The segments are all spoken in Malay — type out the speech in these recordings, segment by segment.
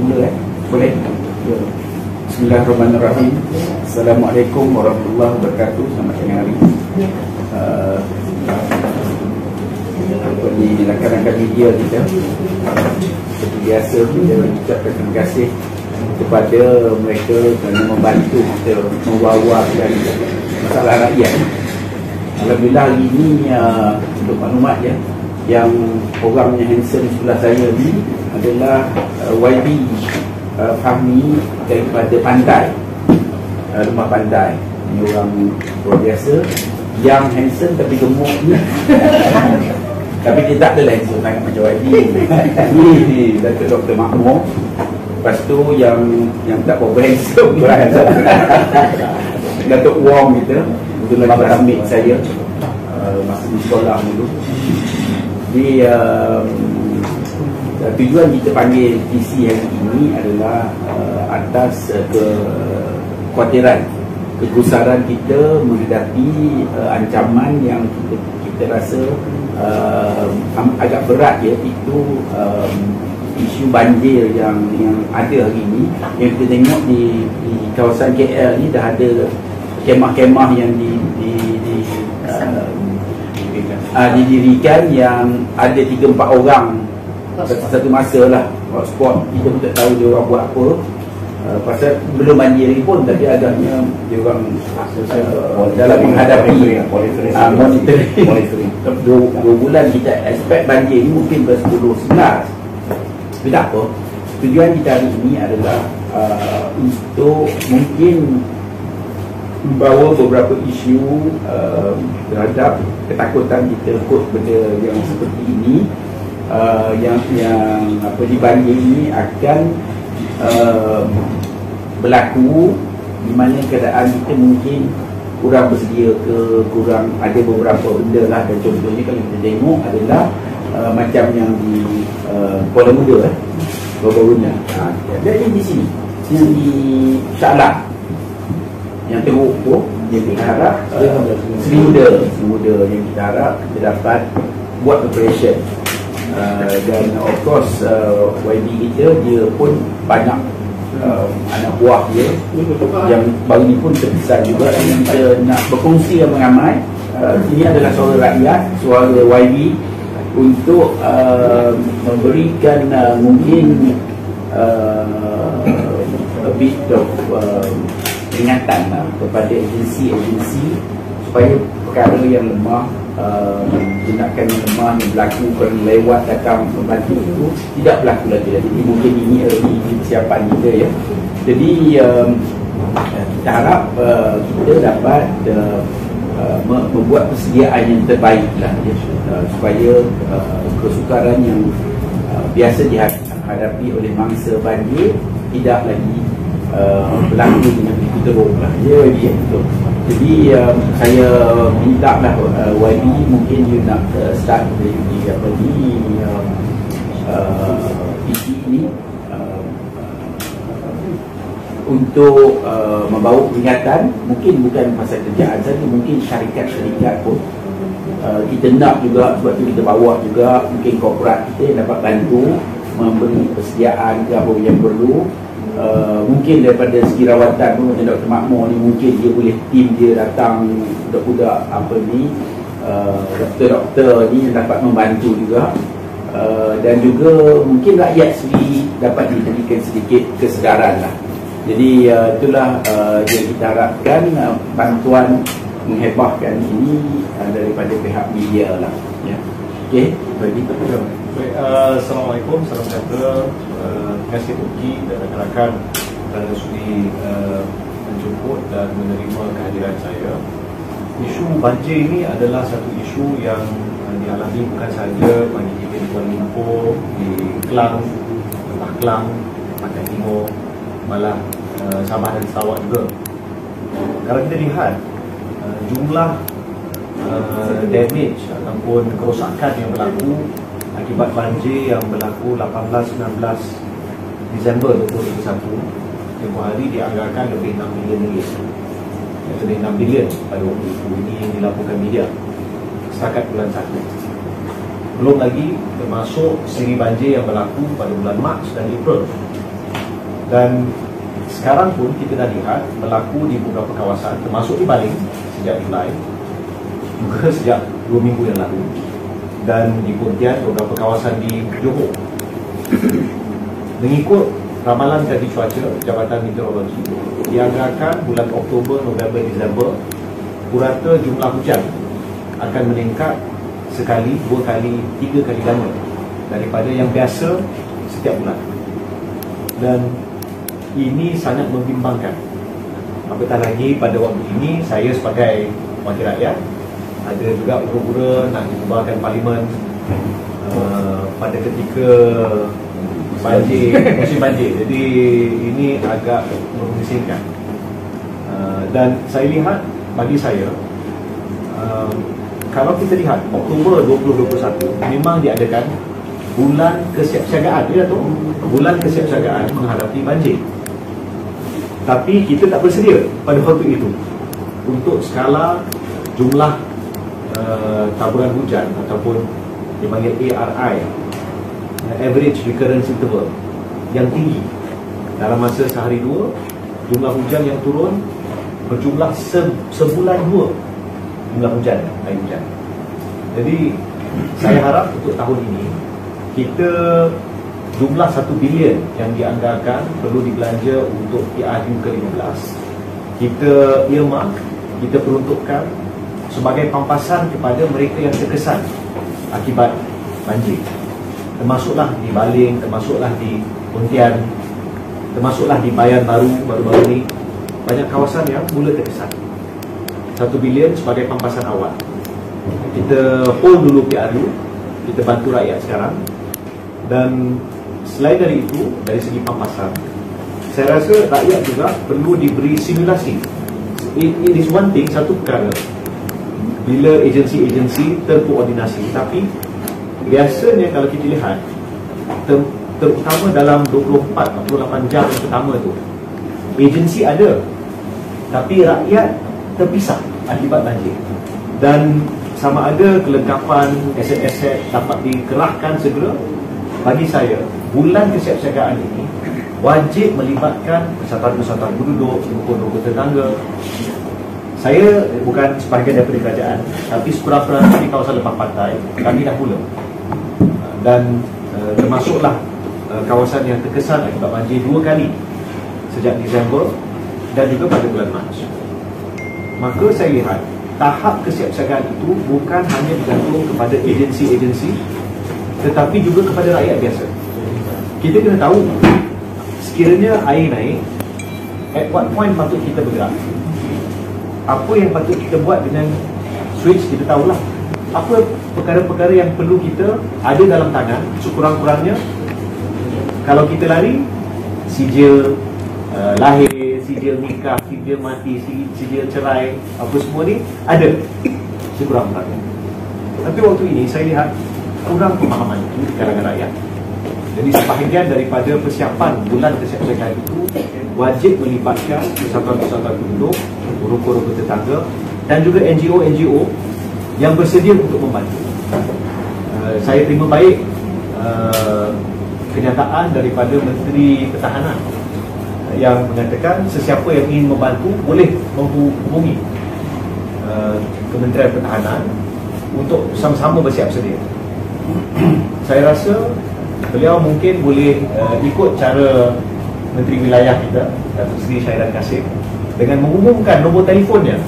mula boleh? Ya. Bismillahirrahmanirrahim. Assalamualaikum warahmatullahi wabarakatuh. Selamat tengah hari. Ini rakan-rakan media kita, seperti biasa kita ucapkan terima kasih kepada mereka kerana membantu kita membawakan masalah rakyat. Alhamdulillah hari ini untuk maklumat ya, yang orang yang handsome sebelah saya ni adalah YB Fahmi daripada Pantai, rumah Pantai. Ini orang luar biasa, yang handsome tapi gemuk ni. Tapi dia tak adalah handsome sangat macam YB. Ni Datuk Dr. Makmur. Lepas tu yang tak berapa handsome Datuk Wong kita, betul-betul berambil saya masa di sekolah dulu. Jadi tujuan kita panggil PC hari ini adalah atas kekhawatiran, kegusaran kita menghadapi ancaman yang kita rasa agak berat ya, itu isu banjir yang ada hari ini. Yang kita tengok di kawasan KL ni dah ada kemah-kemah yang didirikan yang ada 3-4 orang satu masa lah. Hotspot kita pun tak tahu dia orang buat apa, pasal belum banjir ni pun, tapi agaknya dia orang dalam menghadapi monitoring. 2 bulan kita expect banjir ni mungkin ber 10-11. Tapi tak apa, tujuan kita hari ini adalah untuk mungkin membawa beberapa isu terhadap ketakutan kita kot benda yang seperti ini, yang di banjir ini akan berlaku, di mana keadaan kita mungkin kurang bersedia ke, kurang ada beberapa benda lah. Dan contohnya kalau kita tengok adalah macam yang di Kuala Muda baru-baru ni, dan di sini yang di Shah Alam yang teruk tu, yang kita harap Seri Muda yang kita harap kita dapat buat preparation. Dan of course YB kita, dia pun banyak anak buah dia yang baru ni pun terpisah juga, yang kita nak berkongsi yang mengamai. Ini adalah suara rakyat, suara YB, untuk memberikan mungkin a bit of peringatan kepada agensi-agensi supaya perkara yang lemah, tindakan yang lemah yang berlaku kerana lewat datang membantu itu tidak berlaku lagi. Jadi mungkin ini early persiapan kita ya. Jadi kita harap kita dapat membuat persediaan yang terbaik lah ya, supaya kesukaran yang biasa dihadapi oleh mangsa banjir tidak lagi berlaku dengan begitu teruk lah ya, betul. Jadi saya minta lah YB, mungkin you nak start dari apa ni isi ini untuk membawa peringatan. Mungkin bukan pasal kerjaan saja, mungkin syarikat-syarikat pun kita nak juga, sebab tu kita bawa juga mungkin korporat kita yang dapat bantu memberi persediaan ke apa yang perlu. Mungkin daripada segi rawatan pun macam Dr. Makmur ni, mungkin dia boleh tim dia datang, budak-budak apa ni, doktor-doktor ni yang dapat membantu juga. Dan juga mungkin rakyat sendiri dapat diberikan sedikit kesedaran lah. Jadi itulah yang kita harapkan, bantuan menghebahkan ini daripada pihak media lah ya. Okey, bagi kita. Baik, Assalamualaikum, salam sejahtera. Terima kasih Tuki dan rakan-rakan kerana sudi menjemput dan menerima kehadiran saya. Isu banjir ini adalah satu isu yang dialami bukan sahaja bagi kita di Kuala Lumpur, di Kelang, Kelang, Pantai Timur, malah Sabah dan Sarawak juga. Kalau kita lihat jumlah damage ataupun kerosakan yang berlaku akibat banjir yang berlaku 18-19 Disember 2021, tempoh hari dianggarkan lebih 6 bilion ringgit, lebih 6 bilion pada waktu itu. Ini yang dilaporkan media setakat bulan 1. Belum lagi termasuk siri banjir yang berlaku pada bulan Mac dan April. Dan sekarang pun kita dah lihat berlaku di beberapa kawasan, termasuk di Baling sejak Julai, juga sejak 2 minggu yang lalu, dan di Pontian beberapa kawasan di Johor. Mengikut ramalan Teknik Cuaca Jabatan Meteorologi, dianggarkan bulan Oktober, November, Disember purata jumlah hujan akan meningkat sekali, 2 kali, 3 kali ganda daripada yang biasa setiap bulan. Dan ini sangat membimbangkan. Apatah lagi pada waktu ini saya sebagai wakil rakyat, ada juga ura-ura nak dibubarkan parlimen pada ketika banjir, musim banjir. Jadi ini agak memusingkan. Dan saya lihat, bagi saya, kalau kita lihat Oktober 2021 memang diadakan bulan kesiapsiagaan, bulan kesiapsiagaan menghadapi banjir. Tapi kita tak bersedia pada waktu itu untuk skala jumlah taburan hujan ataupun dipanggil ARI, Average Recurrence Interval, yang tinggi. Dalam masa sehari dua, jumlah hujan yang turun berjumlah sebulan dua jumlah hujan, air hujan. Jadi saya harap untuk tahun ini kita jumlah 1 bilion yang dianggarkan perlu dibelanja untuk PRU ke-15, kita earmark, kita peruntukkan sebagai pampasan kepada mereka yang terkesan akibat banjir, termasuklah di Baling, termasuklah di Pontian, termasuklah di Bayan baru-baru ni. Banyak kawasan yang mula terkesan. 1 bilion sebagai pampasan awal. Kita hold dulu PRU, kita bantu rakyat sekarang. Dan selain dari itu, dari segi pampasan, saya rasa rakyat juga perlu diberi simulasi. It is one thing, satu perkara bila agensi-agensi terkoordinasi, tapi biasanya kalau kita lihat terutama dalam 24-48 jam yang pertama tu, agensi ada tapi rakyat terpisah akibat banjir. Dan sama ada kelengkapan aset-aset dapat dikerahkan segera. Bagi saya, bulan kesiapsiagaan ini wajib melibatkan persatuan-persatuan penduduk, rukun-rukun tetangga. Saya bukan sebahagian daripada kerajaan, tapi sekurang-kurangnya di kawasan lepas pantai kami dah mula. Dan termasuklah kawasan yang terkesan akibat banjir 2 kali sejak Disember dan juga pada bulan Mac. Maka saya lihat tahap kesiapsiagaan itu bukan hanya bergantung kepada agensi-agensi, tetapi juga kepada rakyat biasa. Kita kena tahu sekiranya air naik, at what point patut kita bergerak, apa yang patut kita buat dengan switch, kita tahulah. Apa perkara-perkara yang perlu kita ada dalam tangan, sekurang-kurangnya kalau kita lari, sijil lahir, sijil nikah, sijil mati, sijil cerai, apa semua ni ada sekurang-kurangnya. Tapi waktu ini saya lihat kurang pemahaman itu di kalangan rakyat. Jadi sebahagian daripada persiapan bulan kesiapsiagaan itu wajib melibatkan persatuan-persatuan penduduk, rukun-rukun tetangga dan juga NGO-NGO yang bersedia untuk membantu. Saya terima baik kenyataan daripada Menteri Pertahanan yang mengatakan sesiapa yang ingin membantu boleh menghubungi Kementerian Pertahanan untuk sama-sama bersiap sedia. Saya rasa beliau mungkin boleh ikut cara Menteri Wilayah kita, Datuk Seri Syairan Kassim, dengan mengumumkan nombor telefonnya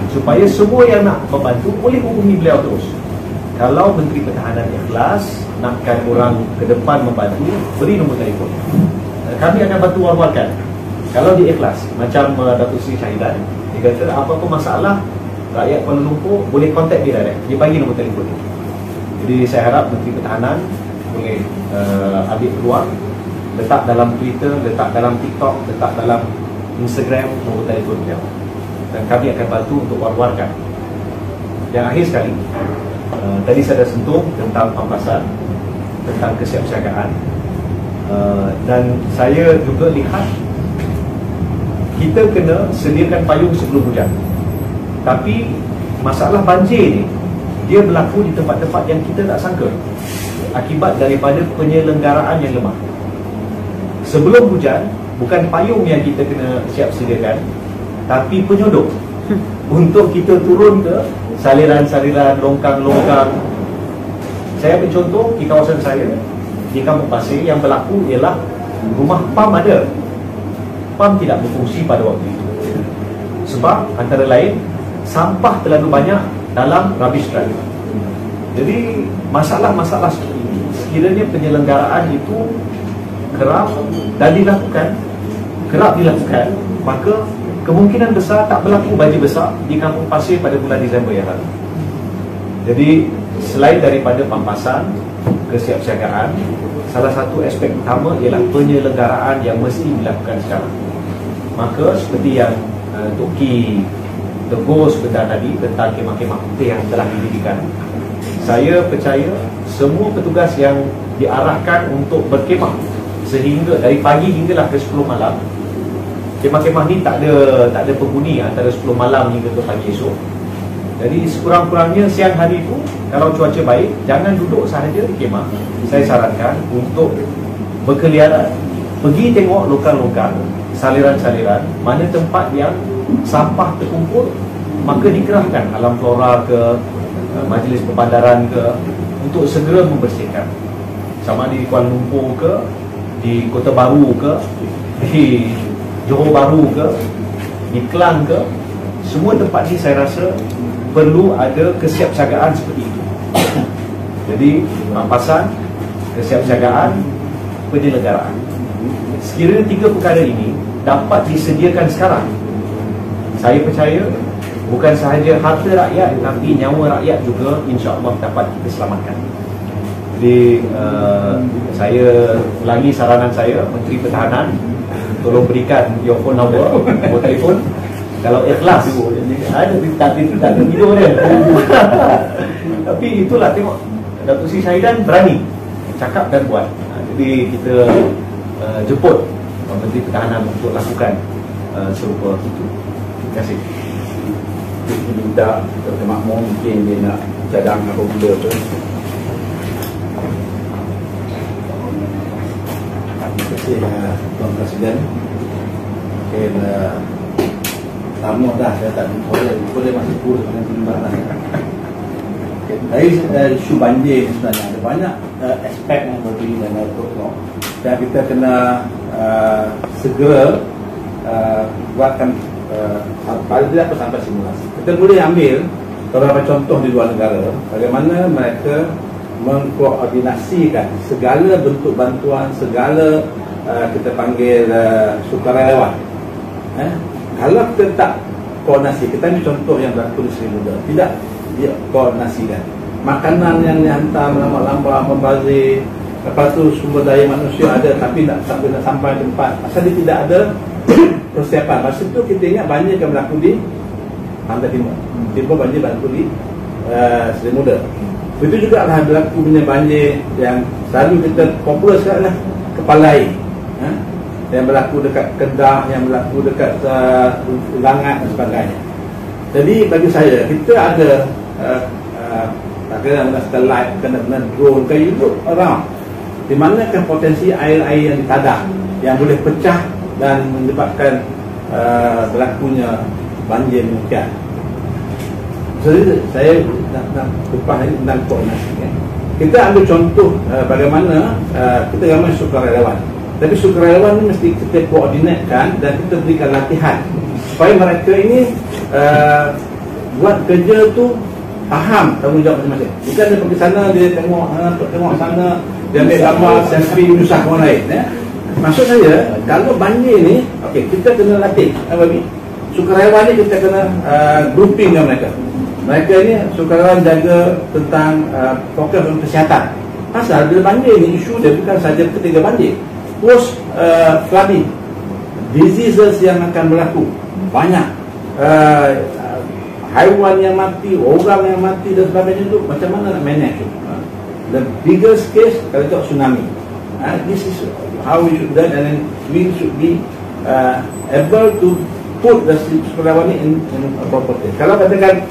supaya semua yang nak membantu boleh hubungi beliau terus. Kalau Menteri Pertahanan ikhlas nakkan orang ke depan membantu, beri nombor telefon. Kami akan bantu war-warkan. Kalau dia ikhlas, macam Datuk Seri Syahidan, dia kata apa-apa masalah rakyat Kuala Lumpur boleh kontak dia direct, dia bagi nombor telefon dia. Jadi saya harap Menteri Pertahanan boleh ambil peluang, letak dalam Twitter, letak dalam TikTok, letak dalam Instagram nombor telefon dia, dan kami akan bantu untuk war-warkan. Yang akhir sekali, tadi saya dah sentuh tentang pampasan, tentang kesiapsiagaan, dan saya juga lihat kita kena sediakan payung sebelum hujan. Tapi masalah banjir ni dia berlaku di tempat-tempat yang kita tak sangka akibat daripada penyelenggaraan yang lemah. Sebelum hujan bukan payung yang kita kena siap sediakan, tapi penyodok untuk kita turun ke saliran-saliran, longkang-longkang. Saya bercontoh di kawasan saya, di Kampung Pasir, yang berlaku ialah rumah PAM ada, PAM tidak berfungsi pada waktu itu sebab antara lain sampah terlalu banyak dalam rubbish truck. Jadi masalah-masalah seperti ini, sekiranya penyelenggaraan itu kerap dan kerap dilakukan, maka kemungkinan besar tak berlaku banjir besar di Kampung Pasir pada bulan Disember yang lalu. Jadi selain daripada pampasan, kesiapsiagaan, salah satu aspek utama ialah penyelenggaraan yang mesti dilakukan sekarang. Maka seperti yang Tok Ki tegur sebentar tadi tentang kemah-kemah putih yang telah didirikan, saya percaya semua petugas yang diarahkan untuk berkemah sehingga dari pagi hinggalah ke 10 malam. Kemah-kemah ni tak ada penghuni antara 10 malam hingga ke pagi esok. Jadi sekurang-kurangnya siang hari itu, kalau cuaca baik, jangan duduk sahaja di kemah. Saya sarankan untuk berkeliaran, pergi tengok lokal-lokal, saliran-saliran, mana tempat yang sampah terkumpul, maka dikerahkan alam flora ke majlis perbandaran ke untuk segera membersihkan. Sama di Kuala Lumpur ke, di Kota Baru ke, di Johor Bahru ke, di Kelang ke, semua tempat ni saya rasa perlu ada kesiapsiagaan seperti itu. Jadi pampasan, kesiapsiagaan, penyelenggaraan. Sekiranya 3 perkara ini dapat disediakan sekarang, saya percaya bukan sahaja harta rakyat, tapi nyawa rakyat juga insya-Allah dapat kita selamatkan. Jadi saya ulangi saranan saya, Menteri Pertahanan, tolong berikan your phone number, nombor telefon. Kalau ikhlas, ada tak tidur dia. Tapi itulah, tengok Datuk Seri Syahidan berani cakap dan buat. Jadi kita jemput Menteri Pertahanan untuk lakukan serupa itu. Terima kasih. Kita minta Dr. Makmur mungkin dia nak cadang apa benda tu. Terima kasih Tuan Presiden. Mungkin lama dah saya tak boleh masih kurus dengan penimbangan. Dari isu banjir sebenarnya ada banyak aspek yang berdiri dan berkaitan, dan kita kena segera buatkan paling tidak sampai simulasi. Kita boleh ambil beberapa contoh di luar negara bagaimana mereka mengkoordinasikan segala bentuk bantuan, segala kita panggil sukarelawan. Kalau kita tak koordinasi, kita ambil contoh yang berlaku di Sri Muda, tidak dia koordinasikan. Makanan yang dihantar lambat-lambat, membazir. Lepas tu sumber daya manusia ada tapi tak sampai tempat. Pasal dia tidak ada persiapan. Masa tu kita ingat banjir akan berlaku di Pantai Timur. Timur banjir berlaku di Sri Muda. Itu juga lah berlaku punya banjir yang selalu kita popular sekarang lah, Kepala Air. Yang berlaku dekat Kedah, yang berlaku dekat Langat dan sebagainya. Jadi bagi saya, kita ada tak kena guna satellite, kena guna drone, kena look around di manakah potensi air-air yang ditadah yang boleh pecah dan menyebabkan berlakunya banjir demikian. Jadi saya nak kupas lagi tentang koordinasi. Kita ambil contoh bagaimana kita ramai sukarelawan. Tapi sukarelawan ini mesti kita koordinatkan dan kita berikan latihan supaya mereka ini buat kerja tu faham tanggungjawab masing-masing. Bukan dia pergi sana, dia tengok sana, dia ambil gambar, selfie, menyusah orang lain. Maksud saya, kalau banjir ni, okey, kita kena latih. Sukarelawan ni kita kena grouping dengan mereka. Mereka ni sukarelawan jaga tentang fokus untuk kesihatan. Pasal bila banjir ni, isu dia bukan saja ketika banjir, post flooding, diseases yang akan berlaku banyak, haiwan yang mati, orang yang mati dan sebagainya tu, macam mana nak manage tu? The biggest case kalau tu tsunami. This is how we should do, and then we should be able to put the sukarelawan ni in a proper place. Kalau katakan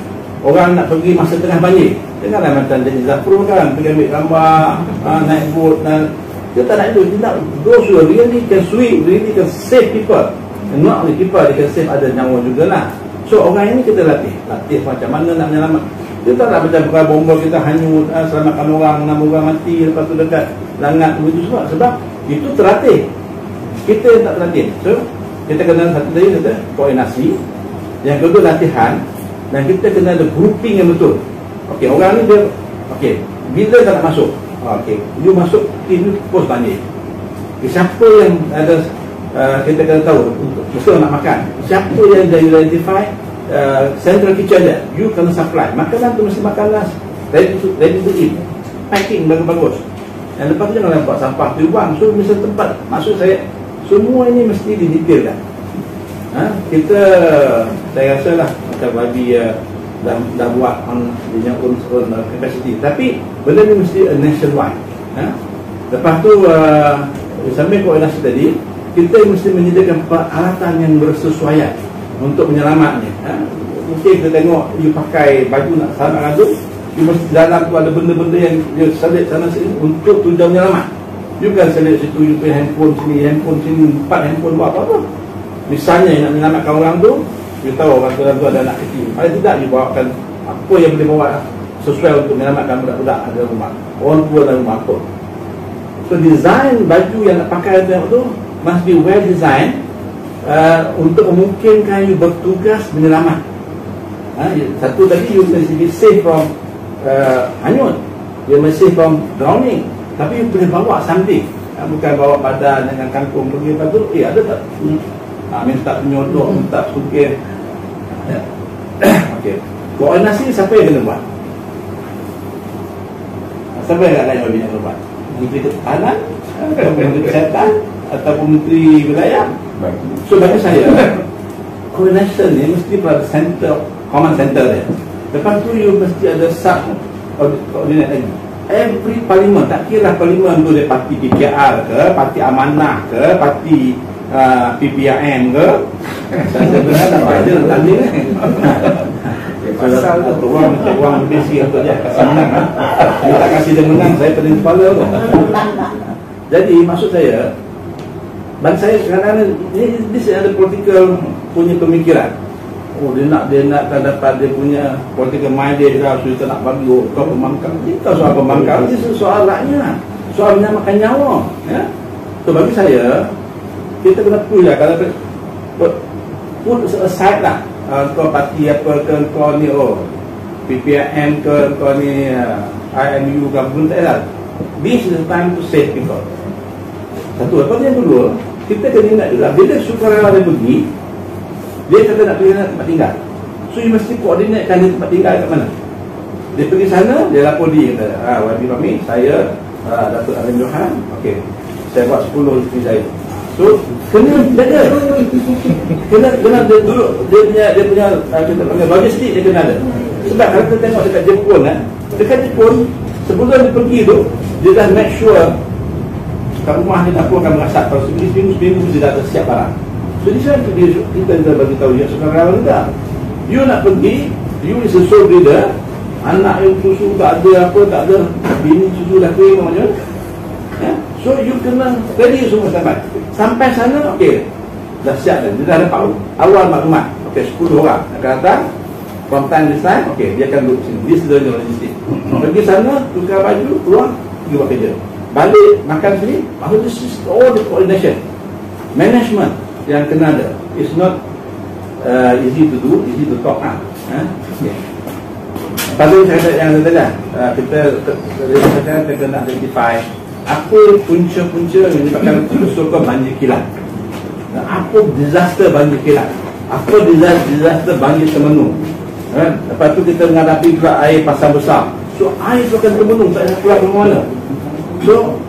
orang nak pergi masa tengah banjir, janganlah macam Jadi Zafrul kan pergi ambil gambar, naik boat dan Kita tak nak itu. Kita nak those who really can sweep, really can save people. And not only people, they can save ada nyawa juga lah. So orang ini kita latih macam mana nak menyelamat. Kita tak nak macam bukan bomba kita hanyut, selamatkan orang, 6 orang mati, lepas tu dekat langat begitu semua. Sebab itu terlatih. Kita yang tak terlatih. So kita kena satu tadi kata koordinasi, yang kedua latihan, dan kita kena ada grouping yang betul. Okey, orang ni dia okey, bila tak nak masuk, okey, you masuk tim pos banjir. Siapa yang ada kita kena tahu untuk mesti nak makan. Siapa yang dah identify central kitchen dia, you kena supply. Makanan tu mesti makanan ready to eat. Packing bagus-bagus. Dan lepas tu jangan buat sampah tu buang. So mesti tempat. Maksud saya semua ini mesti didetailkan. Saya rasa lah macam Wabi dah buat dia unsur capacity. Tapi benda ni mesti nationwide. Lepas tu sambil koordinasi tadi, kita mesti menyediakan peralatan yang bersesuaian untuk menyelamatnya. Mungkin kita tengok you pakai baju nak selamatkan tu, you mesti dalam tu ada benda-benda yang you selit sana sini untuk tujuan menyelamat. You kan selit situ, you punya handphone sini 4 handphone buat apa-apa. Misalnya you nak menyelamatkan orang tu, you tahu orang tu ada anak kecil, paling tidak you bawakan apa yang boleh bawa sesuai untuk menyelamatkan budak-budak ada rumah, orang tua dalam rumah apa. So design baju yang nak pakai tu must be well designed untuk memungkinkan you bertugas menyelamat. Satu tadi you must be safe from hanyut, you must safe from drowning, tapi you boleh bawa something, bukan bawa badan dengan kangkung pergi. Lepas tu ada tak minta penyodok, minta sukir. Okey, koordinasi siapa yang kena buat? Siapa yang kena buat? Menteri Ketahanan, Menteri Kesihatan, ataupun Menteri Wilayah. So bagi saya, coordination ni mesti pada center, command center dia. Lepas tu you mesti ada sub coordinate lagi. Every parlimen, tak kira parlimen tu dia parti PKR ke, parti Amanah ke, parti PPRM ke. Saya sebenarnya tak ada nak tanding ni. Pasal orang lebih sikit untuk dia kasih menang. Dia tak kasih dia menang, saya pening kepala tu. Jadi maksud saya, bagi saya sekarang ni this ada political punya pemikiran. Dia nak dapat dia punya political mind dia dah sudah nak bagi kau pembangkang. Kita soal pembangkang, ini soal rakyat, soal menyelamatkan nyawa. So bagi saya, kita kena push lah. Kalau put aside lah, kau parti apa ke, kau ni PPRM ke, kau ni IMU ke, pun tak lah. This is the time to save people. Satu. Lepas yang kedua, kita kena ingat juga, bila sukarela dia pergi, dia kata nak pergi tempat tinggal. So you mesti koordinatkan dia tempat tinggal kat mana. Dia pergi sana, dia lapor dia kata, Wabi Fahmi, saya Datuk Alim Johan, okey, saya buat 10 isteri saya. So kena jaga, kena dia duduk, dia punya kita panggil logistik dia kena ada. Sebab kalau kita tengok dekat Jepun, dekat Jepun sebelum dia pergi tu, dia dah make sure kat rumah dia tak akan merasak. Kalau seminggu mesti dah siap barang. So di sana kita dah bagi tahu dia sekarang juga. You nak pergi, you is a sole breeder, anak yang susu tak ada apa, tak ada, bini susu dah kering macam mana. So you kena ready semua sampai sana, okey, dah siap dah. Dia dah dapat awal maklumat. Okey, 10 orang akan datang from time this time, okey, dia akan duduk sini. This is the logistik. Pergi sana, tukar baju, keluar, pergi buat kerja. Balik, makan sini. Maksud this is all the coordination, management yang kena ada. It's not easy to do, easy to talk lah. Okay. Lepas tu saya yang tadi kita kena identify apa punca-punca yang menyebabkan kesukaan banjir kilat, apa disaster banjir kilat, apa disaster banjir Temenung. Lepas tu kita menghadapi pula air pasang besar. So air tu akan Temenung, tak ada keluar ke mana. So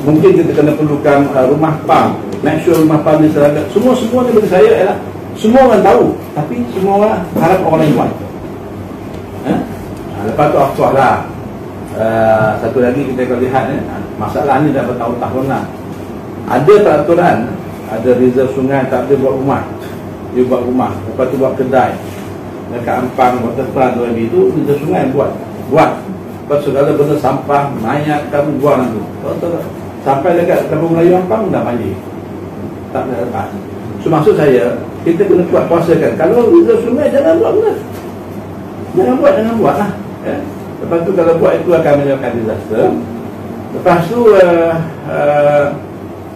mungkin kita kena perlukan rumah pump, make sure rumah pump ni seragam. Semua ni bagi saya ialah semua orang tahu, tapi semua orang harap orang lain buat. Lepas tu of course lah, satu lagi kita akan lihat masalah ni dah bertahun-tahun lah. Ada peraturan, ada reserve sungai tak boleh buat rumah. Dia buat rumah, lepas tu buat kedai dekat Ampang, waterfront tu lagi tu, reserve sungai buat. Lepas segala benda sampah, mayat kamu buang tu. sampai dekat Kampung Melayu Ampang dah banjir, tak boleh lepas. So maksud saya, kita kena kuat kuasa kan. Kalau reserve sungai jangan buat benar, jangan buat lah ya. Lepas tu kalau buat itu akan menyebabkan disaster. Lepas tu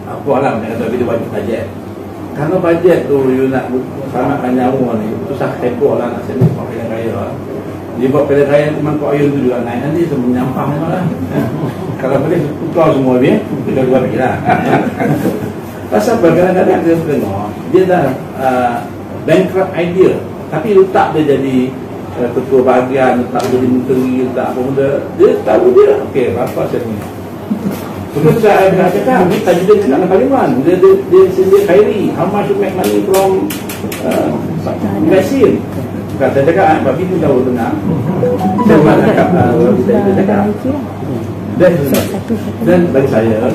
apa lah nak kata bila wajib bajet. Kalau bajet tu you nak selamatkan nyawa ni, susah tempoh lah nak sendiri buat pilihan raya. Dia buat pilihan raya mangkuk air tu juga naik, nanti semua menyampah memang lah. Kalau boleh tukar semua dia, kita buat lagi lah. Pasal apa? Kadang-kadang kita tengok dia dah bankrupt idea, tapi letak dia jadi ketua bahagian, letak jadi menteri, letak apa benda, dia tahu dia okey, apa saya punya. Betul saya nak cakap, dia tak jadi dalam parlimen, dia sendiri khairi, how much you make money from vaccine. Bukan saya cakap, tapi itu tahu dengar. Saya nak cakap, saya cakap. Dan bagi saya,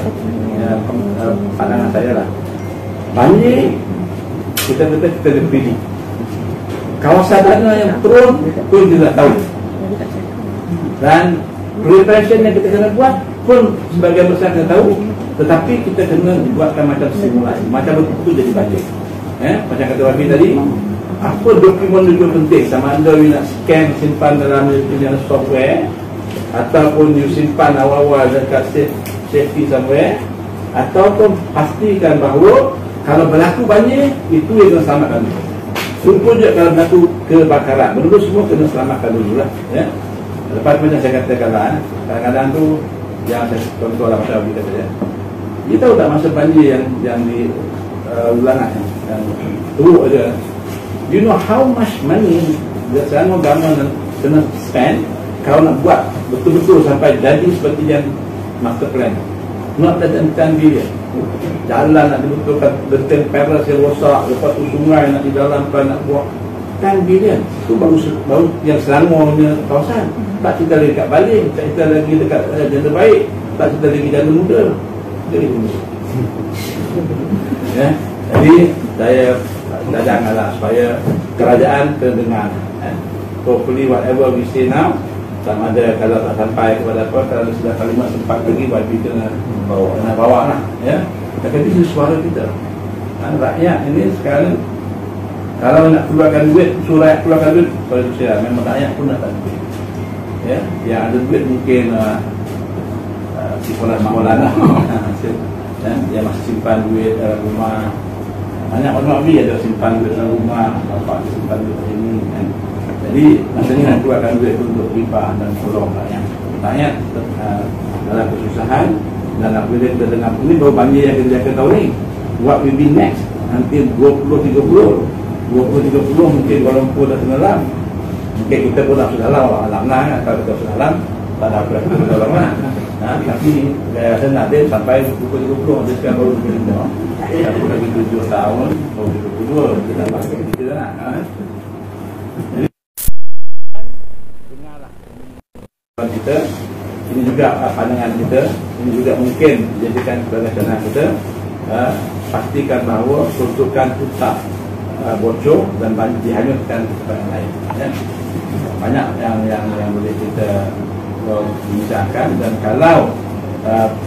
pandangan saya lah, banjir kita pilih. Kawasan dana yang turun pun kita tahu. Dan preparation yang kita kena buat pun sebagian besar kita tahu. Tetapi kita kena buatkan macam simulasi, macam betul jadi banjir. Macam kata Wafi tadi, apa dokumen penting, sama ada you nak scan simpan dalam software, ataupun you simpan awal-awal dekat safety somewhere, ataupun pastikan bahawa kalau berlaku banjir, itu yang kena selamatkan dulu. Rupa je kalau berlaku kebakaran, benda semua kena selamatkan dulu lah ya. Lepas macam saya katakan lah, kadang-kadang tu yang saya contoh lah macam kita kata, dia tahu tak masa banjir yang di ulangan yang teruk aja, you know how much money Selangor government kena spend kalau nak buat betul-betul sampai jadi seperti yang master plan. Not less than 10 billion. Jalan nak dibetulkan, detail peras yang rosak, lepas tu sungai nak di dalam nak buat 10 billion. Itu baru yang Selangor punya kawasan. Tak cerita lagi dekat Baling, tak cerita lagi dekat Janda Baik, tak cerita lagi Janda Muda. Jadi ya. Jadi saya janganlah supaya kerajaan terdengar. Hopefully whatever we say now, sama ada kalau tak sampai kepada apa, kalau sudah kalimat sempat lagi, buat kita nak bawa lah ya. Tapi itu suara kita. Rakyat ini sekarang kalau nak keluarkan duit, suruh rakyat keluarkan duit, pada sosial memang rakyat pun nak tak duit ya. Yang ada duit mungkin si Polan lah yang masih simpan duit dalam rumah. Banyak orang ada simpan duit dalam rumah, bapak simpan duit ini kan. Jadi maksudnya nak keluarkan duit untuk riba dan tolong rakyat dalam kesusahan. Dan bila kita dengar ini baru banjir yang kita akan tahu ni, what will be next nanti 2030 mungkin Kuala Lumpur dah tenggelam, mungkin kita pun tak sudah alam lah. Kalau kita sudah alam tak ada apa-apa kita dalam lah. Tapi saya rasa nanti sampai 2030 dia sekarang baru 25, aku lagi 7 tahun baru 22 kita dapat kita lah. Kita ini juga pandangan kita, ini juga mungkin dijadikan sebagai pandangan kita. Pastikan bahawa peruntukan itu tak bocor dan dihanyutkan kepada yang lain ya. Banyak yang boleh kita bincangkan, dan kalau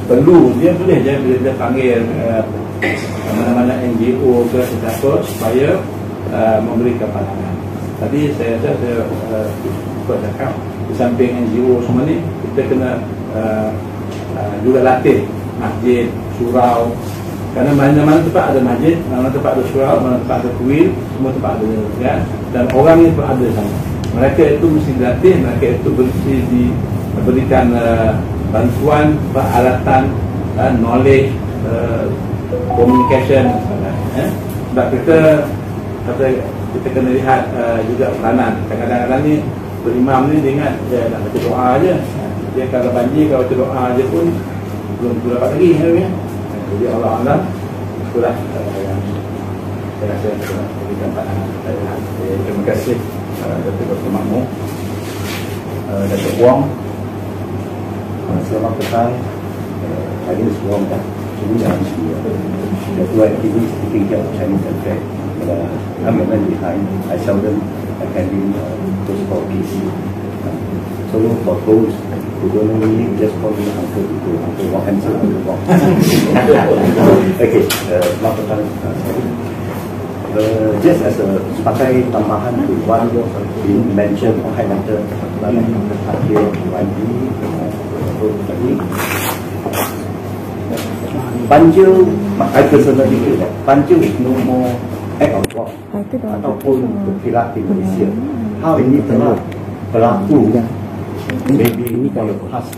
perlu dia boleh je bila dia panggil mana-mana NGO ke sesiapa supaya memberikan pandangan. Tadi saya cakap di samping NGO semua ni, kita kena juga latih masjid, surau. Kerana mana-mana tempat ada masjid, mana-mana tempat ada surau, mana tempat ada kuil, semua tempat ada kan? Dan orang ni pun ada sama. Mereka itu mesti dilatih, mereka itu mesti diberikan bantuan, peralatan, knowledge, communication sebab kita kena lihat juga peranan. Kadang-kadang ni berimam ni dia ingat dia nak baca doa aja. Dia kalau banjir, kalau baca doa aja pun belum dapat lagi ya. Jadi Allah Alam itulah yang saya rasa berikan pandangan saya. Terima kasih Datuk Dr. Mahmud, Datuk Wong. Selamat petang. Hari ini semua dah sudah the two activists taking care of Chinese affairs. I'm a man behind. I seldom attending those court cases. So for those who don't know me, just call me Uncle Ibu, Uncle Wong, handsome Uncle Wong. Okay, sorry. Just as a sebagai tambahan to one being mentioned or highlighted oleh Akhil YB tadi, banjir, I personally feel that banjir is no more act of God ataupun berkilat di Malaysia. Hal ini telah berlaku maybe for the past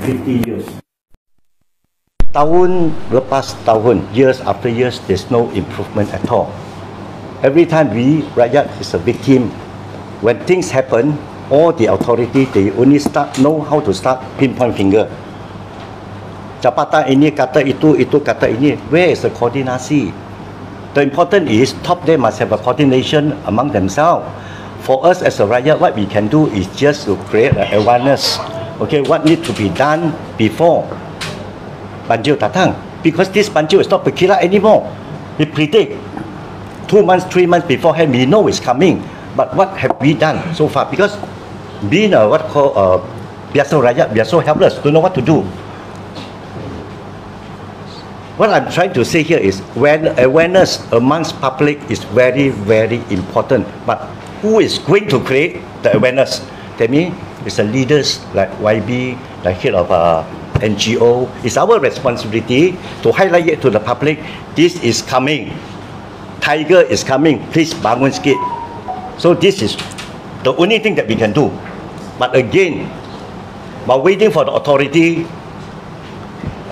50 years. Tahun lepas tahun, years after years, there's no improvement at all. Every time we, rakyat, is a victim. When things happen, all the authority, they only know how to start pinpoint finger. Jabatan ini kata itu kata ini. Where is the koordinasi? The important is, top they must have a coordination among themselves. For us as a rakyat, what we can do is just to create an awareness. Okay, what needs to be done before banjir datang? Because this banjir is not berkilat anymore. We predict 2 months, 3 months beforehand, we know it's coming. But what have we done so far? Because being a biasa rakyat, we are so helpless, don't know what to do. What I'm trying to say here is, when awareness amongst public is very, very important. But who is going to create the awareness? That means it's the leaders like YB, like head of NGO. It's our responsibility to highlight it to the public. This is coming. Tiger is coming, please bangun sikit. So this is the only thing that we can do. But again, while waiting for the authority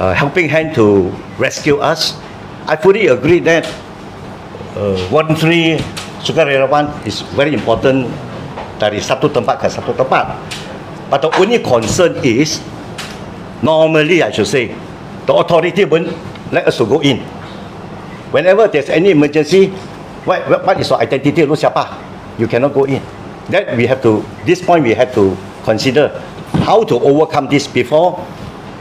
helping hand to rescue us, I fully agree that voluntary sukarelawan is very important dari satu tempat ke satu tempat. But the only concern is, normally I should say, the authority won't let us to go in. Whenever there's any emergency, what is your identity? Lu siapa? You cannot go in. That we have to, this point we have to consider how to overcome this before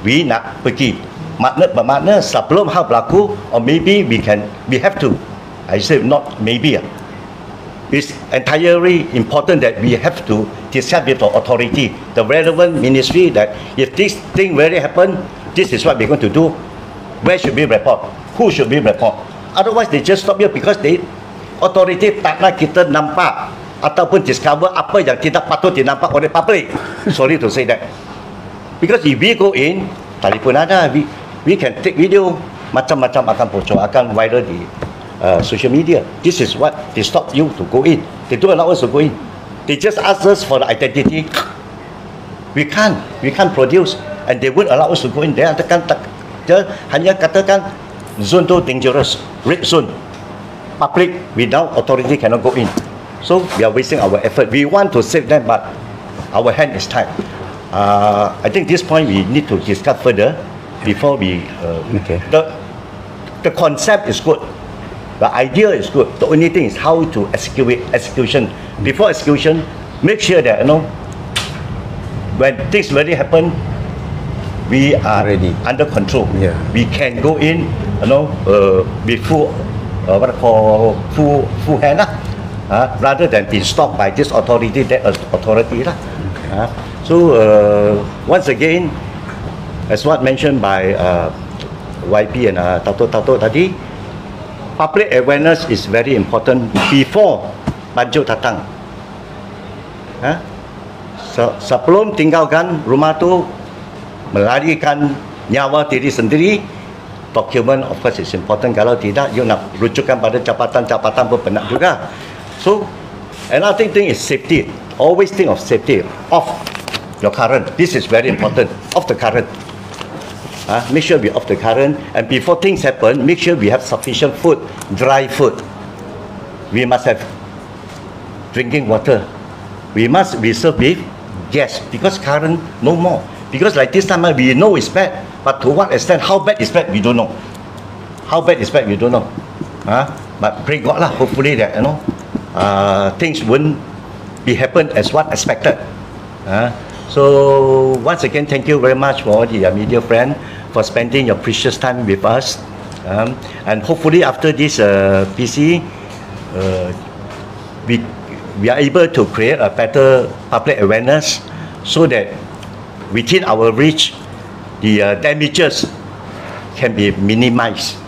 we nak pergi. Makna sebelum hal berlaku, or maybe we have to. I say not maybe. It's entirely important that we have to discuss with the authority, the relevant ministry, that if this thing really happen, this is what we're going to do. Where should we report? Who should we report? Otherwise, they just stop here because authority tak nak kita nampak ataupun discover apa yang tidak patut dinampak oleh public. Sorry to say that. Because if we go in, telefon ada, we can take video, macam-macam akan bocor, akan viral di social media. This is what they stop you to go in. They don't allow us to go in. They just ask us for the identity. We can't produce, and they won't allow us to go in. Dia hanya katakan zone tu dangerous, red zone. Public without authority cannot go in. So we are wasting our effort. We want to save them, but our hand is tied. I think this point we need to discuss further before we. Okay. The concept is good. The idea is good. The only thing is how to execution. Before execution, make sure that when things really happen, we are ready, under control. Yeah. We can go in, with full hand, rather than be stopped by this authority, that authority. So once again, as what mentioned by YP and Tato tadi, public awareness is very important before banjir datang. Sebelum tinggalkan rumah tu, melarikan nyawa diri sendiri, document of course is important. Kalau tidak, you nak rujukan pada jabatan-jabatan pun penat juga. So another thing is safety. Always think of safety of your current. This is very important. Off the current. Make sure we off the current, and before things happen, make sure we have sufficient food, dry food. We must have drinking water. We must reserve with gas, because current no more. Because like this time we know it's bad, but to what extent, how bad is bad, we don't know. How bad is bad, we don't know. But pray God lah, hopefully that things won't be happen as what expected. So once again, thank you very much for all the media friends for spending your precious time with us, and hopefully after this PC, we are able to create a better public awareness so that within our reach, the damages can be minimized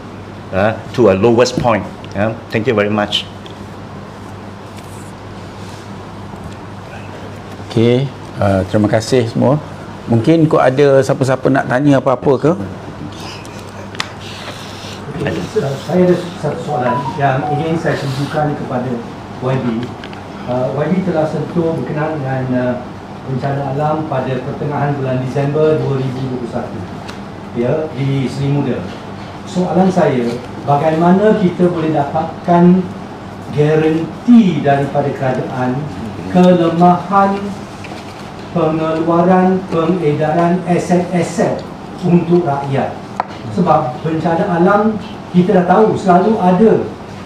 to a lowest point. Thank you very much. Okey, terima kasih semua. Mungkin kau ada siapa-siapa nak tanya apa-apa ke? Saya ada satu soalan yang ingin saya tunjukkan kepada YB. YB telah sentuh berkenaan dengan bencana alam pada pertengahan bulan Disember 2021 ya, di Seri Muda. Soalan saya, bagaimana kita boleh dapatkan garanti daripada kerajaan kelemahan pengeluaran pengedaran aset-aset untuk rakyat? Sebab bencana alam kita dah tahu selalu ada,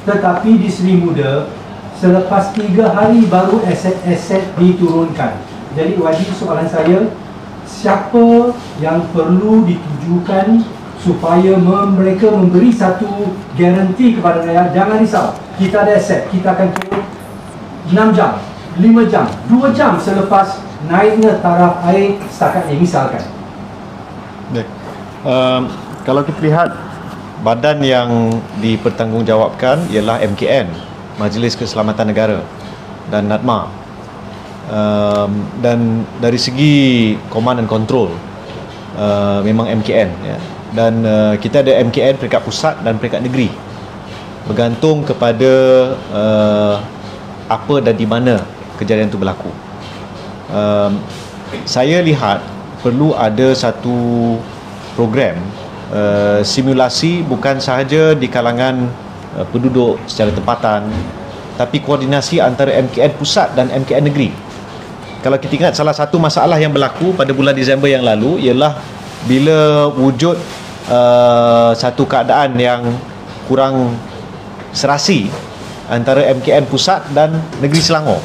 tetapi di Seri Muda selepas 3 hari baru aset-aset diturunkan. Jadi wajib soalan saya, siapa yang perlu ditujukan supaya mereka memberi satu garanti kepada rakyat? Jangan risau, kita ada aset, kita akan turun 6 jam, 5 jam, 2 jam selepas naiknya taraf air setakat ini misalkan. Baik. Kalau kita lihat badan yang dipertanggungjawabkan ialah MKN, Majlis Keselamatan Negara, dan NADMA. Dan dari segi command and control memang MKN ya. Dan kita ada MKN peringkat pusat dan peringkat negeri, bergantung kepada apa dan di mana kejadian itu berlaku. Saya lihat perlu ada satu program simulasi, bukan sahaja di kalangan penduduk secara tempatan, tapi koordinasi antara MKN pusat dan MKN negeri. Kalau kita ingat, salah satu masalah yang berlaku pada bulan Disember yang lalu ialah bila wujud satu keadaan yang kurang serasi antara MKN pusat dan negeri Selangor,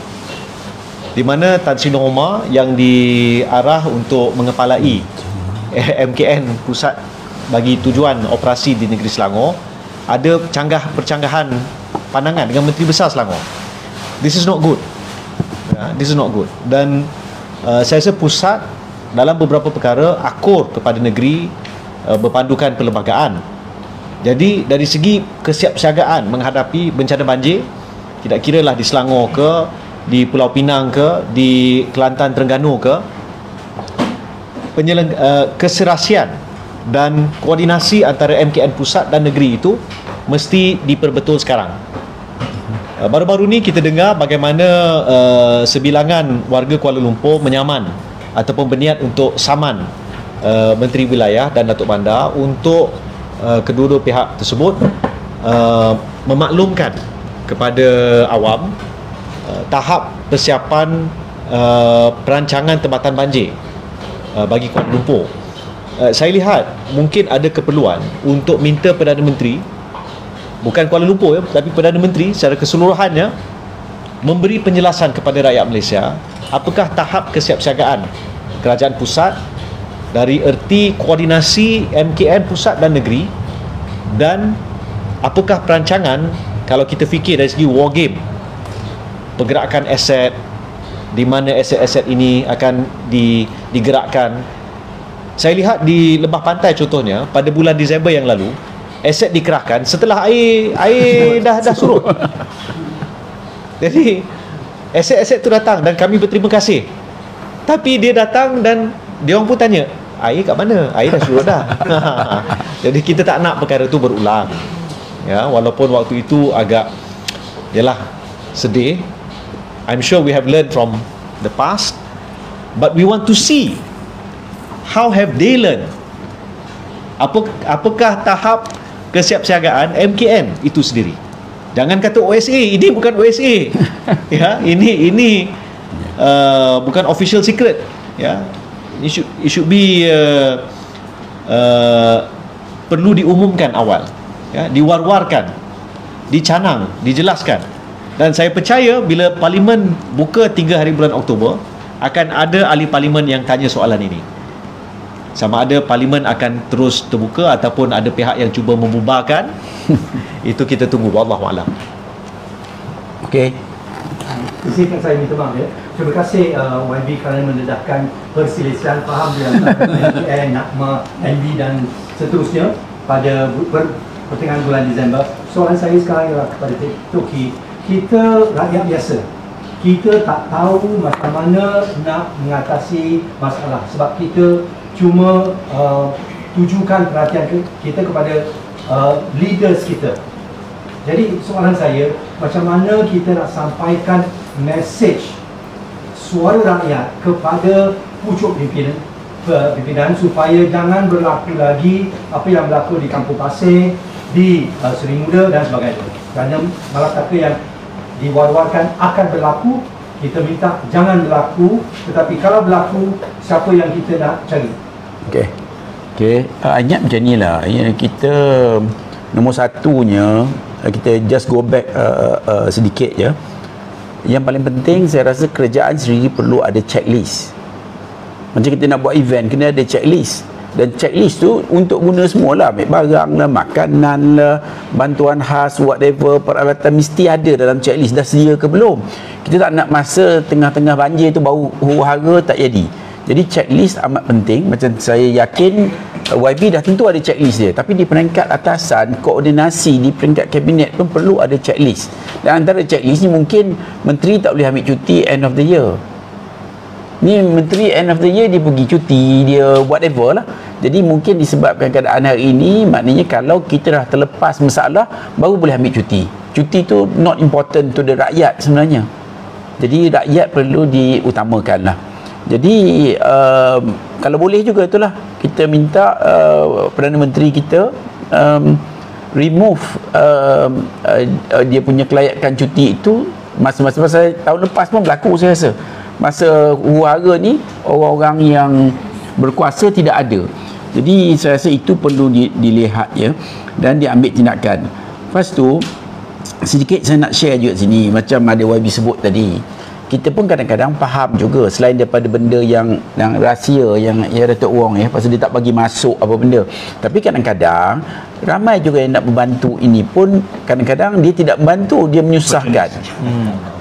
di mana Tan Sri Nohoma yang diarah untuk mengepalai MKN pusat bagi tujuan operasi di negeri Selangor, ada percanggahan pandangan dengan Menteri Besar Selangor. This is not good. This is not good. Dan saya rasa pusat dalam beberapa perkara akur kepada negeri berpandukan perlembagaan. Jadi dari segi kesiapsiagaan menghadapi bencana banjir, tidak kira lah di Selangor ke, di Pulau Pinang ke, di Kelantan Terengganu ke, keserasian dan koordinasi antara MKN pusat dan negeri itu mesti diperbetul sekarang. Baru-baru ni kita dengar bagaimana sebilangan warga Kuala Lumpur menyaman ataupun berniat untuk saman Menteri Wilayah dan Datuk Bandar untuk kedua-dua pihak tersebut memaklumkan kepada awam tahap persiapan perancangan tempatan banjir bagi Kuala Lumpur. Saya lihat mungkin ada keperluan untuk minta Perdana Menteri, bukan Kuala Lumpur ya, tapi Perdana Menteri secara keseluruhannya memberi penjelasan kepada rakyat Malaysia apakah tahap kesiapsiagaan kerajaan pusat dari erti koordinasi MKN pusat dan negeri, dan apakah perancangan kalau kita fikir dari segi war game, pergerakan aset, di mana aset-aset ini akan digerakkan. Saya lihat di Lembah Pantai contohnya pada bulan Disember yang lalu, aset dikerahkan setelah air dah surut. Jadi aset-aset itu datang dan kami berterima kasih. Tapi dia datang dan dia orang pun tanya, air kat mana? Air dah surut dah. Jadi kita tak nak perkara itu berulang. Ya, walaupun waktu itu agak yalah sedih. I'm sure we have learned from the past, but we want to see how have they learned. Apakah tahap kesiapsiagaan MKN itu sendiri? Jangan kata OSA, ini bukan OSA. Ya, ini bukan official secret. Ya, it should be perlu diumumkan awal. Ya, diwar-warkan, dicanang, dijelaskan. Dan saya percaya bila Parlimen buka 3 hari bulan Oktober, akan ada ahli Parlimen yang tanya soalan ini. Sama ada Parlimen akan terus terbuka ataupun ada pihak yang cuba membubarkan. Itu kita tunggu. Wallahualam. Okey. izinkan saya minta maaf ya. Terima kasih YB kerana mendedahkan perselisihan faham di antara NBN, NAKMA, NB dan seterusnya pada pertengahan bulan Disember. Soalan saya sekarang ialah kepada Toki, kita rakyat biasa, kita tak tahu macam mana nak mengatasi masalah sebab kita cuma tujukan perhatian kita kepada leaders kita. Jadi soalan saya, macam mana kita nak sampaikan message suara rakyat kepada pucuk pimpinan supaya jangan berlaku lagi apa yang berlaku di Kampung Pasir, di Seri Muda dan sebagainya. Kerana malapetaka yang diwar-warkan akan berlaku, kita minta jangan berlaku, tetapi kalau berlaku, siapa yang kita nak cari? Okey, ayat macam ni lah. Kita nombor satunya, kita just go back sedikit je. Yang paling penting saya rasa kerajaan sendiri perlu ada checklist. Macam kita nak buat event, kena ada checklist. Dan checklist tu untuk guna semualah, ambil barang lah, makanan lah, bantuan khas, whatever, peralatan mesti ada dalam checklist. Dah sedia ke belum? Kita tak nak masa tengah-tengah banjir tu baru huru-hara, tak jadi. Jadi checklist amat penting. Macam saya yakin YB dah tentu ada checklist dia, tapi di peringkat atasan, koordinasi di peringkat kabinet pun perlu ada checklist. Dan antara checklist ni mungkin menteri tak boleh ambil cuti end of the year. Ni menteri end of the year dia pergi cuti, dia whatever lah. Jadi mungkin disebabkan keadaan hari ini, maknanya kalau kita dah terlepas masalah baru boleh ambil cuti. Cuti tu not important to the rakyat sebenarnya. Jadi rakyat perlu diutamakan lah. Jadi kalau boleh juga itulah, kita minta Perdana Menteri kita remove dia punya kelayakan cuti itu. Masa tahun lepas pun berlaku saya rasa. Masa huru-hara ni orang-orang yang berkuasa tidak ada. Jadi saya rasa itu perlu dilihat ya, dan diambil tindakan. Lepas tu sedikit saya nak share juga sini, macam ada YB sebut tadi. Kita pun kadang-kadang faham juga, selain daripada benda yang rahsia yang Datuk Wong ya, pasal dia tak bagi masuk apa benda. Tapi kadang-kadang ramai juga yang nak membantu ini pun kadang-kadang dia tidak membantu, dia menyusahkan.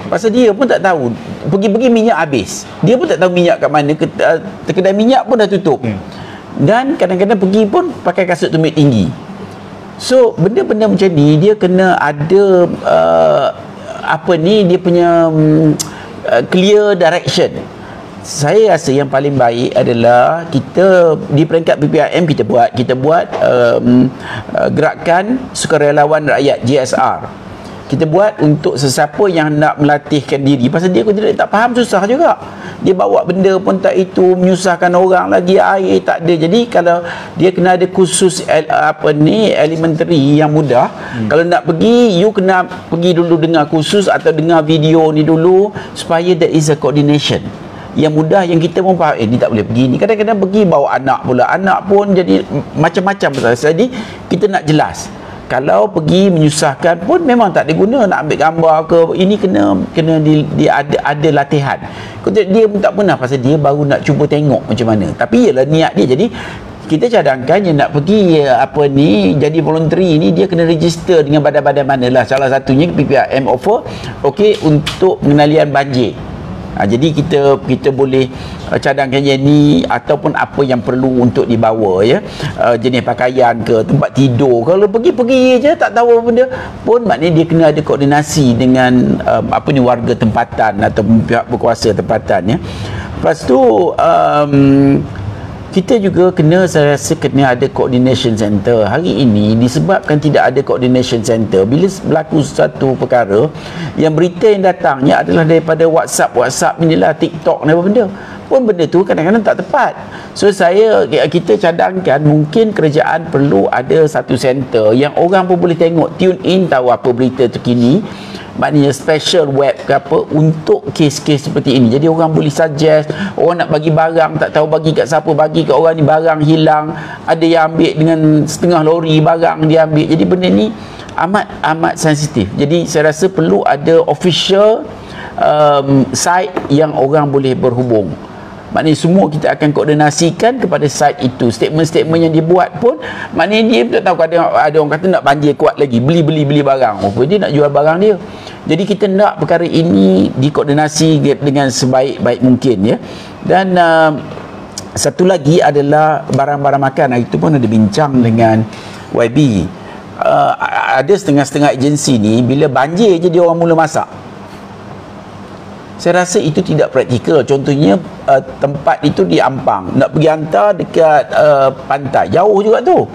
Pasal dia pun tak tahu, pergi-pergi minyak habis, dia pun tak tahu minyak kat mana, kedai minyak pun dah tutup. Dan kadang-kadang pergi pun pakai kasut tumit tinggi. So benda-benda macam ni dia kena ada dia punya clear direction. Saya rasa yang paling baik adalah kita di peringkat PPIM kita buat gerakan sukarelawan rakyat, GSR. Kita buat untuk sesiapa yang nak melatihkan diri. Pasal dia tak faham, susah juga. Dia bawa benda pun tak itu, menyusahkan orang lagi, air tak ada. Jadi kalau dia kena ada kursus elementary yang mudah. Kalau nak pergi, you kena pergi dulu dengar kursus atau dengar video ni dulu, supaya there is a coordination yang mudah, yang kita pun faham, ni tak boleh pergi ni. Kadang-kadang pergi bawa anak pula, anak pun jadi macam-macam. Jadi kita nak jelas, kalau pergi menyusahkan pun memang tak ada guna. Nak ambil gambar ke, ini kena ada latihan. Dia pun tak pernah, pasal dia baru nak cuba tengok macam mana. Tapi ialah niat dia. Jadi kita cadangkan yang nak pergi jadi voluntary ni, dia kena register dengan badan-badan mana lah. Salah satunya PPIM offer untuk pengendalian banjir. Jadi kita boleh cadangkan yang ni, ataupun apa yang perlu untuk dibawa ya, jenis pakaian ke, tempat tidur. Kalau pergi je tak tahu apa benda pun, maknanya dia kena ada koordinasi dengan warga tempatan atau pihak berkuasa tempatan ya. Lepas tu kita juga saya rasa kena ada coordination center. Hari ini disebabkan tidak ada coordination center, bila berlaku satu perkara, yang berita yang datangnya adalah daripada WhatsApp inilah, TikTok ni apa benda pun, benda tu kadang-kadang tak tepat. So kita cadangkan mungkin kerajaan perlu ada satu center yang orang pun boleh tengok, tune in, tahu apa berita terkini. Maknanya special web ke apa untuk kes-kes seperti ini. Jadi orang boleh suggest, orang nak bagi barang tak tahu bagi kat siapa, bagi kat orang ni, barang hilang, ada yang ambil dengan setengah lori barang dia ambil. Jadi benda ni amat sensitif. Jadi saya rasa perlu ada official site yang orang boleh berhubung. maknanya semua kita akan koordinasikan kepada site itu. Statement-statement yang dibuat pun maknanya dia tak tahu, ada orang kata nak banjir kuat lagi, beli barang, apa dia nak jual barang dia. Jadi kita nak perkara ini dikoordinasi dengan sebaik-baik mungkin, ya. Dan satu lagi adalah barang-barang makan. Hari itu pun ada bincang dengan YB. Ada setengah-setengah agensi ni bila banjir je dia orang mula masak. Saya rasa itu tidak praktikal. Contohnya tempat itu di Ampang, nak pergi hantar dekat pantai, jauh juga tu,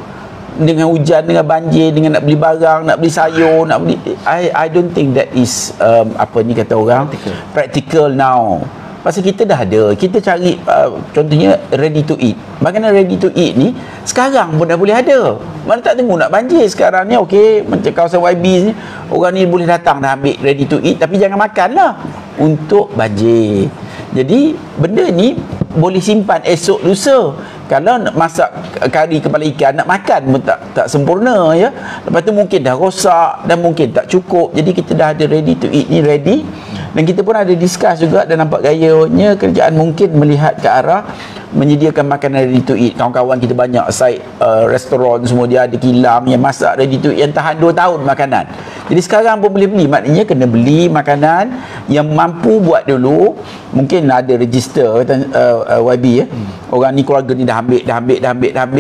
dengan hujan, dengan banjir, dengan nak beli barang, nak beli sayur, nak beli, I don't think that is apa ni kata orang practical now. Pasal kita dah ada, kita cari contohnya ready to eat. Makanan ready to eat ni sekarang pun dah boleh ada. Mana tak tunggu nak banjir. Sekarang ni okey, macam kawasan YB ni, orang ni boleh datang dah ambil ready to eat, tapi jangan makanlah untuk banjir. Jadi benda ni boleh simpan esok lusa. Kalau nak masak kari kepala ikan, nak makan pun tak sempurna, ya. Lepas tu mungkin dah rosak dan mungkin tak cukup. Jadi kita dah ada ready to eat ni ready. Dan kita pun ada discuss juga, dan nampak gayanya kerjaan mungkin melihat ke arah menyediakan makanan ready to eat. Kawan-kawan kita banyak site restoran semua, dia ada kilang yang masak ready to eat yang tahan 2 tahun makanan. Jadi sekarang pun boleh beli. Maknanya kena beli makanan yang mampu buat dulu. Mungkin ada register YB, ya. Orang ni keluarga ni dah ambil.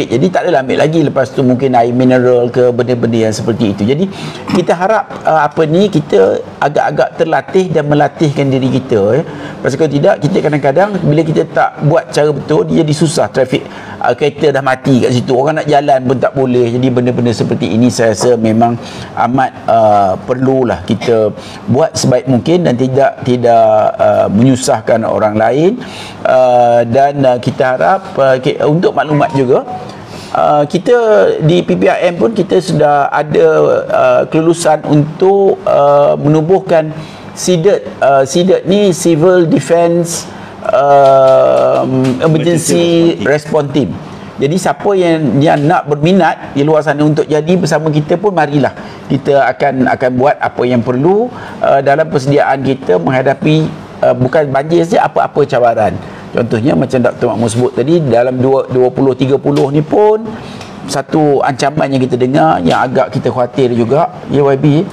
Jadi tak adalah ambil lagi. Lepas tu mungkin air mineral ke benda-benda yang seperti itu. Jadi kita harap kita agak-agak terlatih dan melatihkan diri kita, ya. Pasal kalau tidak, kita kadang-kadang bila kita tak buat cara betul, dia jadi susah. Trafik kereta dah mati kat situ, orang nak jalan pun tak boleh. Jadi benda-benda seperti ini saya rasa memang amat perlulah kita buat sebaik mungkin dan tidak menyusahkan orang lain. Dan kita harap untuk maklumat juga, kita di PPRM pun kita sudah ada kelulusan untuk menubuhkan SEDET ni Civil Defence Emergency Response Team. Jadi siapa yang nak berminat di luar sana untuk jadi bersama kita pun, marilah kita akan buat apa yang perlu dalam persediaan kita menghadapi bukan banjir saja, apa-apa cabaran. Contohnya macam Dr. Makmur sebut tadi, dalam 20-30 ni pun satu ancaman yang kita dengar yang agak kita khawatir juga, ya YB.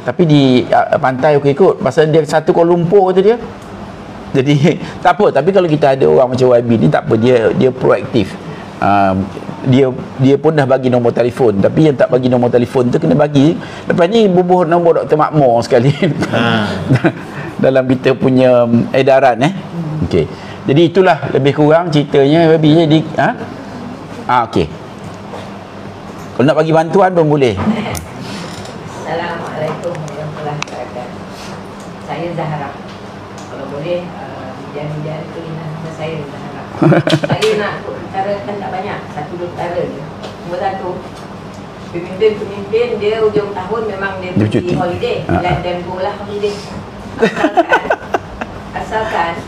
Tapi di pantai okey kot, pasal dia satu Kuala Lumpur kata dia. Jadi tak apa, tapi kalau kita ada orang macam YB ni tak apa, dia proaktif. Dia pun dah bagi nombor telefon, tapi yang tak bagi nombor telefon tu kena bagi. Lepas ni bubuh nombor Dr. Makmur sekali dalam kita punya edaran, okey. Jadi itulah lebih kurang ceritanya YB. Jadi okey. Kalau nak bagi bantuan pun boleh. Assalamualaikum warahmatullahi wabarakatuh. Saya Zahra. Kalau boleh, media-media itu nama saya Zahra. Saya nak utarakan tak banyak, 1-2 perkara je. Nombor 1, pemimpin dia hujung tahun memang dia pergi holiday. Let them go lah holiday. Asalkan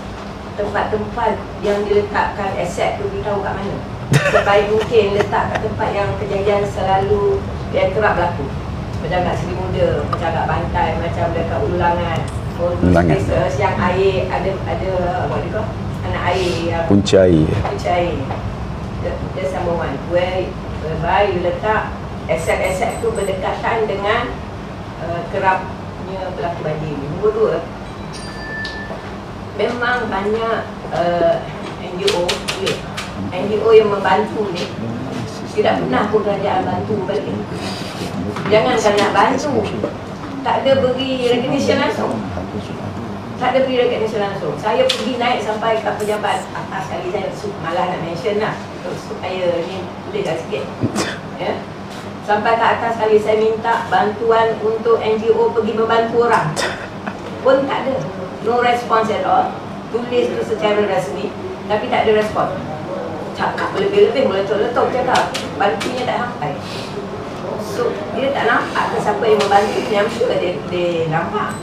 tempat-tempat yang diletakkan aset tu beritahu kat mana. Sebaik mungkin letak kat tempat yang kejadian selalu yang kerap berlaku. Macam kat Seri Muda, macam kat Bantai, macam dekat Ulangan. Places yang air ada what do you call? Anak air yang punca air. There's number one whereby you letak aset-aset tu berdekatan dengan kerapnya pelaku banjir. Nombor 2, memang banyak NGO yang membantu ni, tidak pernah pun kerajaan bantu balik. Jangankan nak bantu, tak ada beri recognition langsung. Saya pergi naik sampai ke pejabat atas sekali, saya malah nak mention lah supaya ni tuliskan sikit, ya. Sampai ke atas sekali saya minta bantuan untuk NGO pergi membantu orang, pun tak ada. No response at all. Tulis tu secara rasmi tapi tak ada respon. Cakap lebih-lebih meletup-letup cakap, bantunya tak sampai. So dia tak nampak ke siapa yang membantu. Yang sure dia nampak.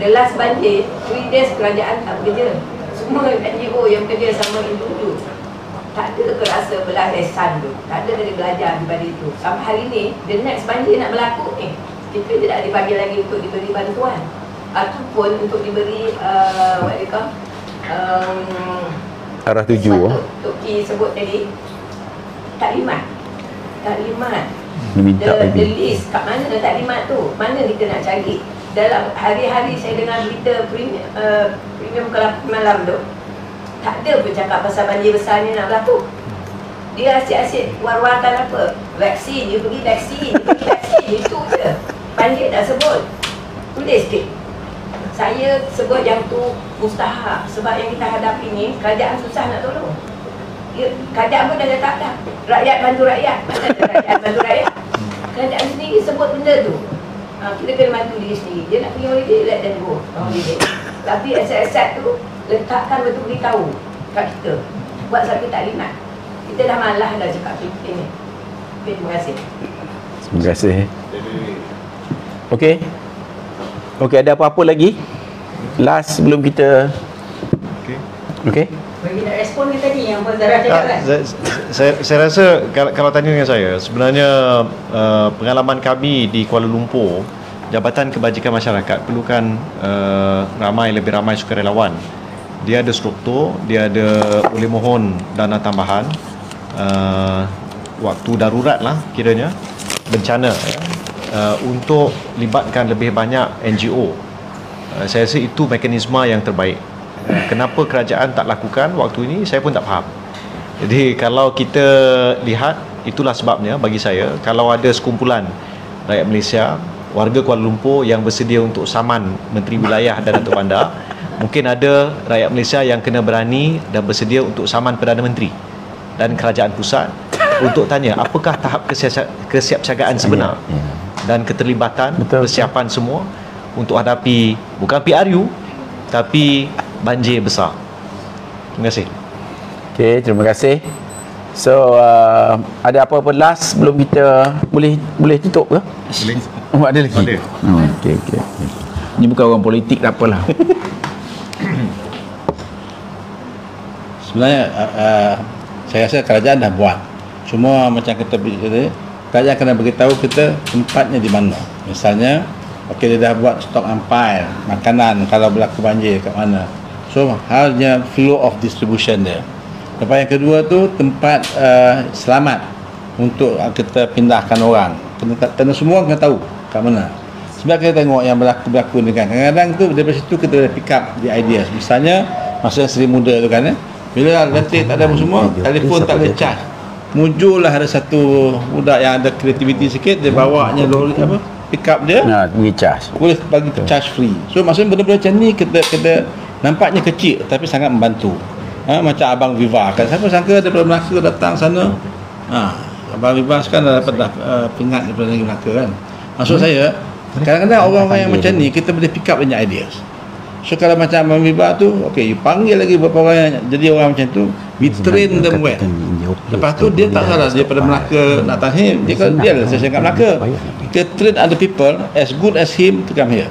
The last banjir 3 days kerajaan tak bekerja. Semua NGO yang bekerja sama individu, tak ada kerasa belas lesan tu, tak ada dari belajar daripada itu. Sampai hari ni, the next banjir nak berlaku ni, kita tidak dipanggil lagi untuk diberi bantuan ataupun untuk diberi arah tuju. Tok Ki sebut tadi, taklimat. Meminta The list kat mana taklimat tu? Mana kita nak cari? Dalam hari-hari saya dengar berita premium ke-8 malam tu, tak ada pun cakap pasal banjir besar ni nak berlaku. Dia asyik-asyik war-warkan apa? Vaksin, dia pergi vaksin, itu je. Banjir tak sebut. Tulis sikit. Saya sebut yang tu mustahak. Sebab yang kita hadapi ni, kerajaan susah nak tolong. Kerajaan pun dah tak dah. Rakyat bantu rakyat. Mana ada rakyat bantu rakyat? Kerajaan sendiri sebut benda tu. Kita kena bantu diri sendiri. Dia nak pergi holiday, let them go holiday. Tapi aset-aset tu letakkan betul beritahu kat kita. Buat satu taklimat. Kita dah malah dah cakap ini. Okay, terima kasih. Terima kasih. Okey. Okey, ada apa-apa lagi? Last sebelum kita. Okey. Bagi nak respon ke tadi yang Puan Zara cakap kan? Saya rasa kalau tanya dengan saya, sebenarnya pengalaman kami di Kuala Lumpur, Jabatan Kebajikan Masyarakat perlukan lebih ramai sukarelawan. Dia ada struktur, dia ada boleh mohon dana tambahan, waktu darurat lah kiranya, bencana untuk libatkan lebih banyak NGO. Saya rasa itu mekanisme yang terbaik. Kenapa kerajaan tak lakukan waktu ini, saya pun tak faham. Jadi kalau kita lihat, itulah sebabnya bagi saya, kalau ada sekumpulan rakyat Malaysia, warga Kuala Lumpur yang bersedia untuk saman Menteri Wilayah dan Datuk Bandar, mungkin ada rakyat Malaysia yang kena berani dan bersedia untuk saman Perdana Menteri dan Kerajaan Pusat untuk tanya apakah tahap kesiapsiagaan sebenar dan keterlibatan persiapan semua untuk hadapi bukan PRU tapi banjir besar. Terima kasih. Okey, terima kasih. So ada apa-apa last sebelum kita boleh tutup ke? Boleh. Oh, ada lagi. Ada. Okey. Ni bukan orang politik, tak apalah. Sebenarnya saya rasa kerajaan dah buat. Cuma macam kita beritahu, kerajaan kena beritahu kita tempatnya di mana. Misalnya, okey, dia dah buat stok ampil makanan kalau berlaku banjir kat mana. So halnya flow of distribution dia. Lepas yang kedua tu tempat selamat untuk kita pindahkan orang. Kena semua kena tahu kat mana. Sebab kita tengok yang berlaku ni kan, kadang-kadang tu daripada situ kita boleh pick up the ideas. Misalnya masa Seri Muda tu kan, bila elektrik tak ada semua, telefon tak boleh charge, muncullah ada satu budak yang ada kreativiti sikit, dia bawanya lori apa, pick up dia, Pergi charge, boleh bagi charge free. So maksudnya benda-benda macam ni kita nampaknya kecil tapi sangat membantu. Macam Abang Viva kan, siapa sangka daripada Melaka datang sana. Abang Viva sekarang dah dapat pingat daripada negeri Melaka kan. Maksud saya, kadang-kadang orang-orang yang macam ni kita boleh pick up banyak ideas. So kalau macam Abang Viva tu, okay, you panggil lagi beberapa orang yang jadi orang macam tu, we train them well. Lepas tu dia tak salah, dia daripada Melaka nak datang sini, dia lah saya kat Melaka, kita train other people as good as him to come here.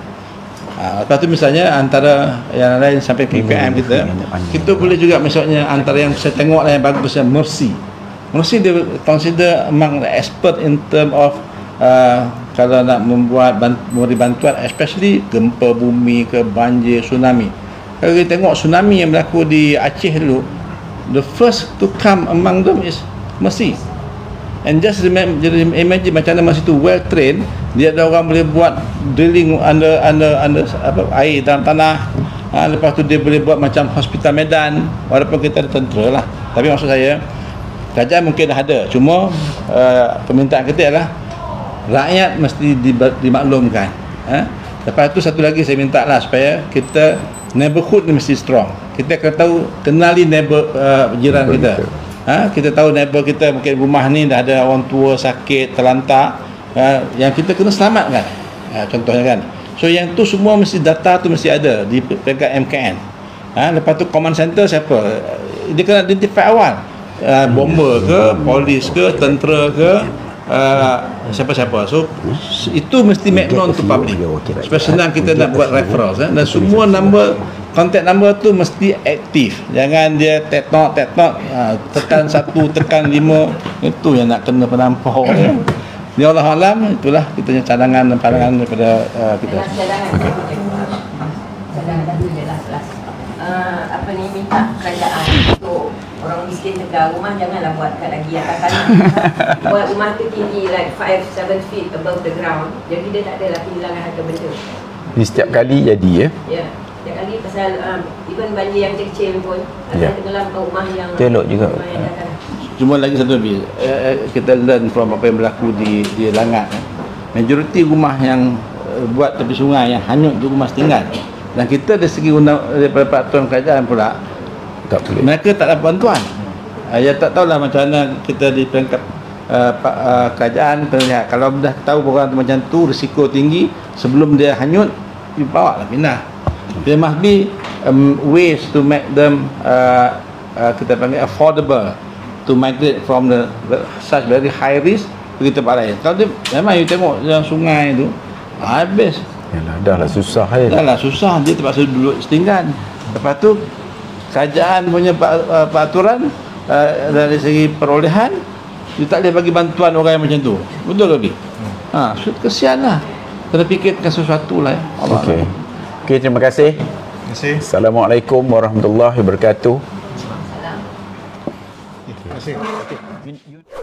Lepas tu misalnya antara yang lain sampai PPM kita boleh juga misalnya antara yang saya tengok lah yang bagus yang Mercy dia consider among the expert in term of kalau nak memberi bantuan, especially gempa bumi ke banjir, tsunami. Kalau kita tengok tsunami yang berlaku di Aceh dulu, the first to come among them is Mercy. And just imagine macam mana Mercy tu well trained, dia ada orang boleh buat drilling under apa, air dalam tanah. Lepas tu dia boleh buat macam hospital Medan, walaupun kita ada tentera lah. Tapi maksud saya, kerajaan mungkin dah ada, cuma permintaan kita ialah rakyat mesti dimaklumkan. Lepas tu satu lagi saya minta lah, supaya kita neighborhood ni mesti strong. Kita kena tahu, kenali neighbor jiran kita. Kita tahu neighbor kita mungkin rumah ni dah ada orang tua sakit, terlantar, yang kita kena selamatkan, contohnya kan. So yang tu semua mesti, data tu mesti ada di pegang MKN. Lepas tu command center siapa, dia kena identify awal, bomber ke, polis ke, tentera ke, siapa-siapa. So itu mesti make known to public, supaya senang kita nak buat referrals. Dan semua contact number tu mesti aktif. Jangan dia tektok tekan 1, tekan 5, itu yang nak kena penampau. Ni Allah alam, itulah kita punya cadangan dan pandangan daripada kita. Cadangan tu je lah. minta kerajaan untuk orang miskin Tegar, rumah janganlah buat kat lagi atas tanah. Buat rumah tu tinggi like 5-7 feet above the ground. Jadi dia tak adalah kehilangan harga benda. Ini setiap kali jadi ya. Ya. Setiap kali pasal even banjir yang kecil pun akan tenggelam ke rumah yang Elok juga. rumah yang dah kalah. Cuma lagi satu lebih, kita learn from apa yang berlaku di Langat. Majoriti rumah yang buat tepi sungai yang hanyut di rumah setinggal. Dan kita dari segi daripada peraturan kerajaan pula, Tak boleh. mereka tak dapat bantuan. Ya tak tahulah macam mana kita di peringkat kerajaan kena lihat. Kalau dah tahu program tu macam tu, risiko tinggi, sebelum dia hanyut, bawa lah pindah. There must be ways to make them kita panggil affordable to migrate from the such very high risk pergi tempat lain. Kalau dia, memang you tengok yang sungai tu habis. Yalah, dah lah susah Dah lah susah, dia terpaksa duduk setinggan. Lepas tu kerajaan punya peraturan dari segi perolehan, dia tak boleh bagi bantuan orang yang macam tu. Betul lebih. Kesian lah. Kena fikirkan sesuatu lah. Okey. Okey, terima kasih. Terima kasih. Assalamualaikum warahmatullahi wabarakatuh. Salam. Terima kasih.